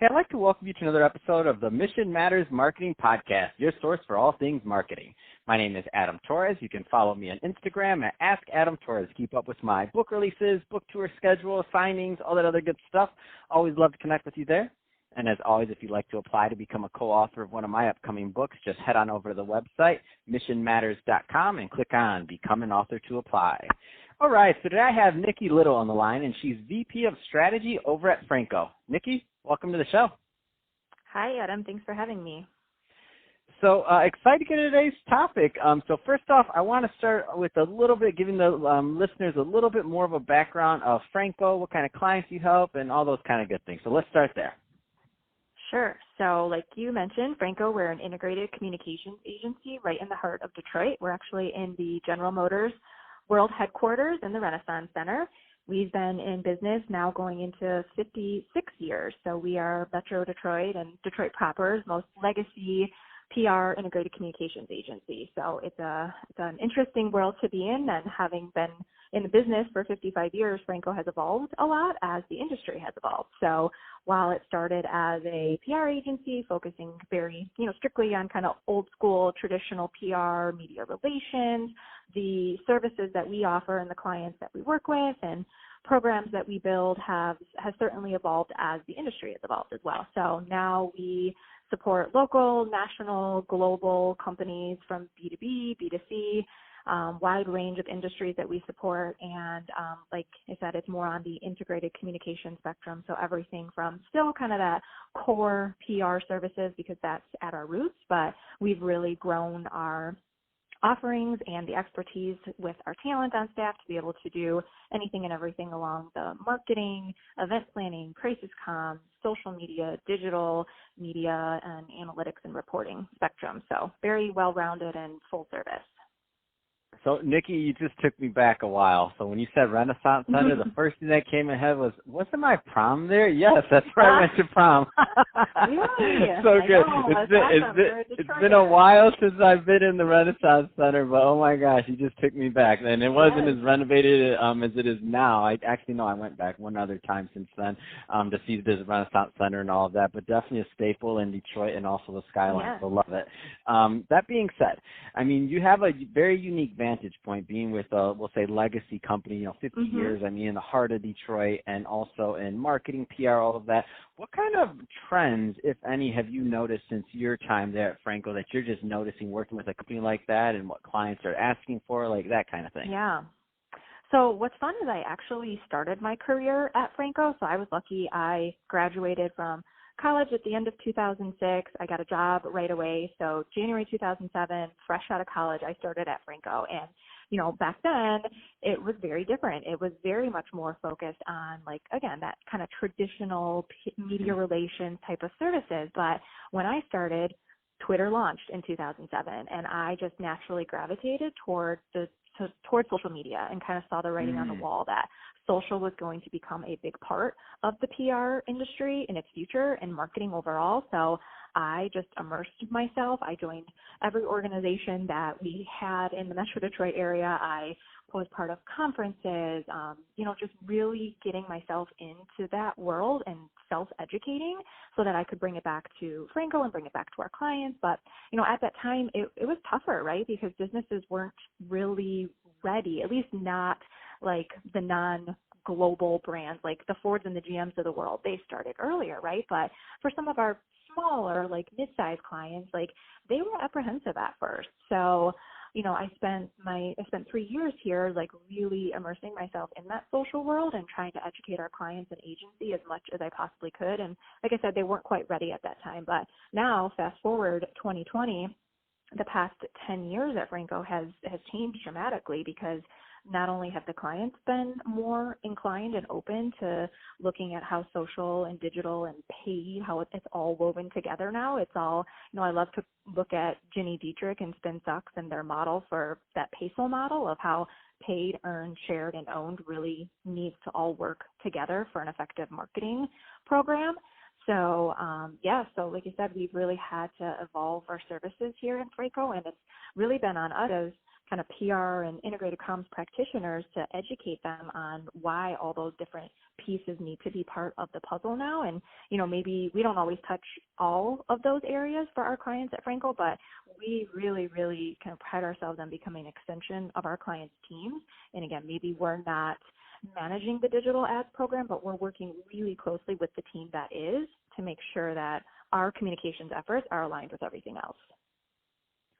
Hey, I'd like to welcome you to another episode of the Mission Matters Marketing Podcast, your source for all things marketing. My name is Adam Torres. You can follow me on Instagram at AskAdamTorres. Keep up with my book releases, book tour schedule, signings, all that other good stuff. Always love to connect with you there. And as always, if you'd like to apply to become a co-author of one of my upcoming books, just head on over to the website, missionmatters.com, and click on Become an Author to apply. All right, so today I have Nikki Little on the line, and she's VP of Strategy over at Franco. Nikki, welcome to the show. Hi, Adam. Thanks for having me. So excited to get into today's topic. So first off, I want to start with a little bit, giving the listeners a little bit more of a background of Franco, what kind of clients you help, and all those kind of good things. So let's start there. Sure. So like you mentioned, Franco, we're an integrated communications agency right in the heart of Detroit. We're actually in the General Motors World Headquarters in the Renaissance Center. We've been in business now going into 56 years. So we are Metro Detroit and Detroit proper's most legacy PR integrated communications agency. So it's an interesting world to be in, and having been in the business for 55 years, Franco has evolved a lot as the industry has evolved. So while it started as a PR agency focusing very, strictly on kind of old school traditional PR, media relations, the services that we offer and the clients that we work with and programs that we build has certainly evolved as the industry has evolved as well. So now we support local, national, global companies from B2B, B2C, wide range of industries that we support. And like I said, it's more on the integrated communication spectrum. So everything from still kind of that core PR services, because that's at our roots, but we've really grown our offerings and the expertise with our talent on staff to be able to do anything and everything along the marketing, event planning, crisis comms, social media, digital media, and analytics and reporting spectrum. So very well-rounded and full service. So, Nikki, you just took me back a while. So when you said Renaissance Center, the first thing that came ahead was, wasn't my prom there? Yes, that's where I went to prom. Really? So good. Awesome. It's been a while since I've been in the Renaissance Center, but oh my gosh, you just took me back. And it wasn't as renovated as it is now. I went back one other time since then to see this Renaissance Center and all of that, but definitely a staple in Detroit and also the skyline. Yeah. So love it. That being said, I mean, you have a very unique vantage point being with a, we'll say, legacy company, 50 years, in the heart of Detroit, and also in marketing, PR, all of that. What kind of trends, if any, have you noticed since your time there at Franco that you're just noticing working with a company like that, and what clients are asking for, like that kind of thing? Yeah. So what's fun is I actually started my career at Franco. So I was lucky. I graduated from college at the end of 2006. I got a job right away. So January 2007, fresh out of college, I started at Franco. And, back then it was very different. It was very much more focused on, like, again, that kind of traditional media relations type of services. But when I started, Twitter launched in 2007, and I just naturally gravitated towards social media and kind of saw the writing on the wall that social was going to become a big part of the PR industry in its future and marketing overall. So I just immersed myself. I joined every organization that we had in the Metro Detroit area. I was part of conferences, just really getting myself into that world and self-educating so that I could bring it back to Franco and bring it back to our clients. But, at that time, it was tougher, right? Because businesses weren't really ready, at least not like the non-global brands, like the Fords and the GMs of the world. They started earlier, right? But for some of our smaller, like mid-sized clients, like they were apprehensive at first. So, I spent 3 years here, like really immersing myself in that social world and trying to educate our clients and agency as much as I possibly could. And like I said, they weren't quite ready at that time. But now, fast forward 2020, the past 10 years at Franco has changed dramatically, because not only have the clients been more inclined and open to looking at how social and digital and paid, how it's all woven together now. It's all, I love to look at Ginny Dietrich and Spin Sucks and their model for that peso model of how paid, earned, shared, and owned really needs to all work together for an effective marketing program. So, so like you said, we've really had to evolve our services here in Franco, and it's really been on us as kind of PR and integrated comms practitioners to educate them on why all those different pieces need to be part of the puzzle now. And, maybe we don't always touch all of those areas for our clients at Franco, but we really, really kind of pride ourselves on becoming an extension of our clients' teams. And again, maybe we're not managing the digital ads program, but we're working really closely with the team that is to make sure that our communications efforts are aligned with everything else.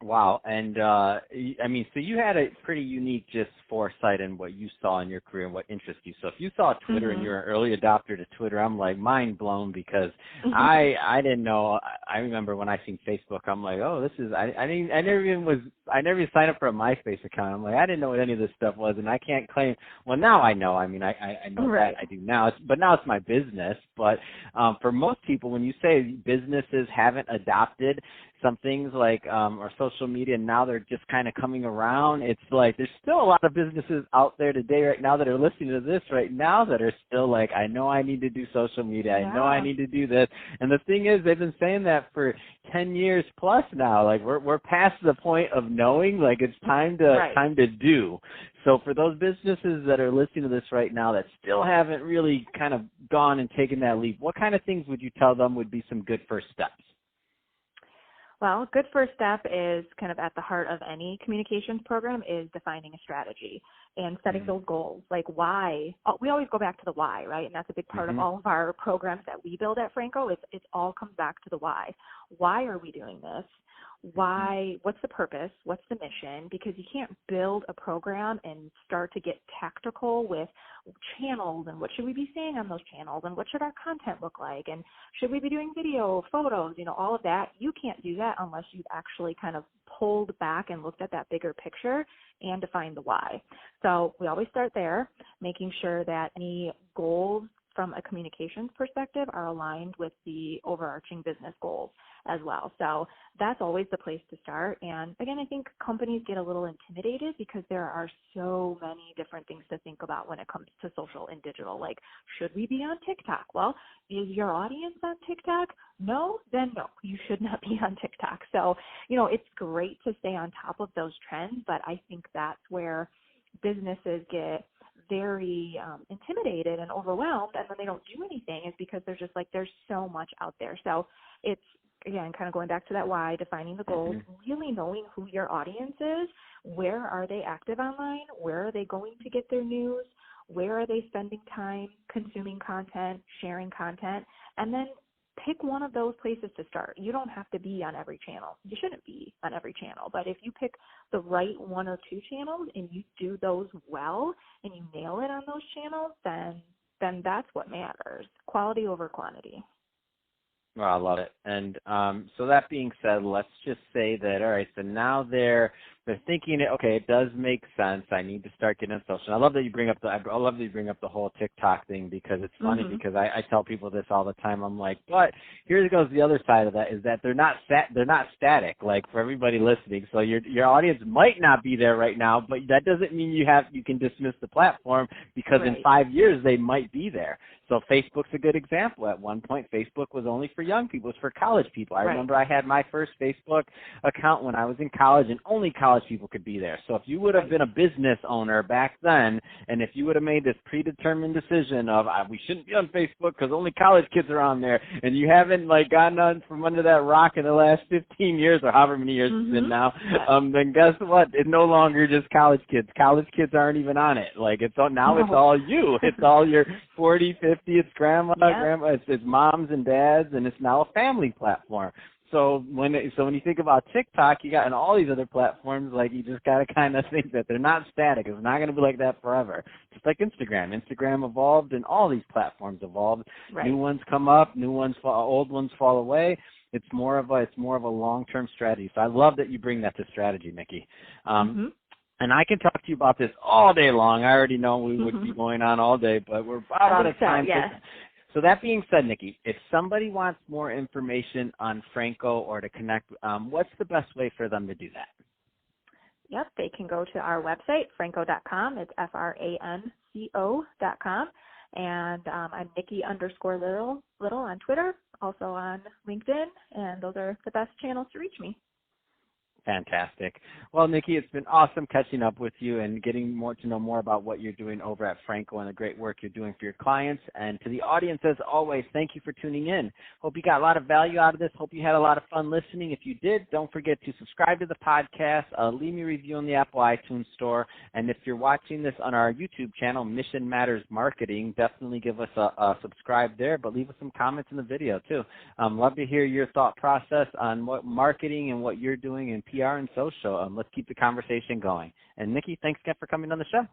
Wow. And, so you had a pretty unique just foresight in what you saw in your career and what interests you. So if you saw Twitter and you're an early adopter to Twitter, I'm like mind blown because I didn't know. I remember when I seen Facebook, I'm like, oh, this is, I never even signed up for a MySpace account. I'm like, I didn't know what any of this stuff was, and I can't claim, well, now I know. I mean, I know right. that I do now, but now it's my business. But for most people, when you say businesses haven't adopted some things like or social media, now they're just kind of coming around. It's like there's still a lot of businesses out there today right now that are listening to this right now that are still like, I know I need to do social media. I know I need to do this. And the thing is, they've been saying that for 10 years plus now. Like we're past the point of knowing, like it's time to do. So for those businesses that are listening to this right now that still haven't really kind of gone and taken that leap, what kind of things would you tell them would be some good first steps? Well, a good first step is kind of at the heart of any communications program is defining a strategy and setting those goals. Like why? We always go back to the why, right? And that's a big part of all of our programs that we build at Franco. It all comes back to the why. Why are we doing this? Why? What's the purpose? What's the mission? Because you can't build a program and start to get tactical with channels and what should we be saying on those channels and what should our content look like and should we be doing video, photos, all of that. You can't do that unless you've actually kind of pulled back and looked at that bigger picture and defined the why. So we always start there, making sure that any goals from a communications perspective are aligned with the overarching business goals as well. So that's always the place to start. And again, I think companies get a little intimidated because there are so many different things to think about when it comes to social and digital. Like, should we be on TikTok? Well, is your audience on TikTok? No, then no, you should not be on TikTok. So, it's great to stay on top of those trends, but I think that's where businesses get very intimidated and overwhelmed, and then they don't do anything, is because there's just there's so much out there. So it's, again, kind of going back to that why, defining the goals, really knowing who your audience is, where are they active online, where are they going to get their news, where are they spending time consuming content, sharing content, and then pick one of those places to start. You don't have to be on every channel. You shouldn't be on every channel, but if you pick the right one or two channels and you do those well and you nail it on those channels, then that's what matters. Quality over quantity. Well, I love it. And so that being said, let's just say that, all right, so now they're thinking, okay, it does make sense. I need to start getting on social. I love that you bring up the whole TikTok thing, because it's funny because I tell people this all the time. I'm like, but here goes the other side of that, is that they're not static, like for everybody listening. So your audience might not be there right now, but that doesn't mean you can dismiss the platform, because in 5 years they might be there. So Facebook's a good example. At one point, Facebook was only for young people. It was for college people. I remember I had my first Facebook account when I was in college, and only college people could be there. So if you would have been a business owner back then, and if you would have made this predetermined decision of we shouldn't be on Facebook because only college kids are on there, and you haven't gotten on from under that rock in the last 15 years or however many years it's been now, then guess what? It's no longer just college kids. College kids aren't even on it. It's all you. It's all your 40, 50, it's grandma, it's moms and dads, and it's now a family platform. So when you think about TikTok, you got, and all these other platforms, you just got to kind of think that they're not static. It's not going to be like that forever. Just like Instagram. Instagram evolved, and all these platforms evolved. New ones come up, old ones fall away. It's more of a long-term strategy. So I love that you bring that to strategy, Nikki. And I can talk to you about this all day long. I already know we would be going on all day, but we're about out of time. So that being said, Nikki, if somebody wants more information on Franco or to connect, what's the best way for them to do that? Yep, they can go to our website, franco.com. It's franco.com. And I'm Nikki_little on Twitter, also on LinkedIn, and those are the best channels to reach me. Fantastic. Well, Nikki, it's been awesome catching up with you and getting more to know more about what you're doing over at Franco and the great work you're doing for your clients. And to the audience, as always, thank you for tuning in. Hope you got a lot of value out of this. Hope you had a lot of fun listening. If you did, don't forget to subscribe to the podcast, leave me a review on the Apple iTunes Store. And if you're watching this on our YouTube channel, Mission Matters Marketing, definitely give us a subscribe there, but leave us some comments in the video too. Love to hear your thought process on what marketing and what you're doing in PR and social. Let's keep the conversation going. And Nikki, thanks again for coming on the show.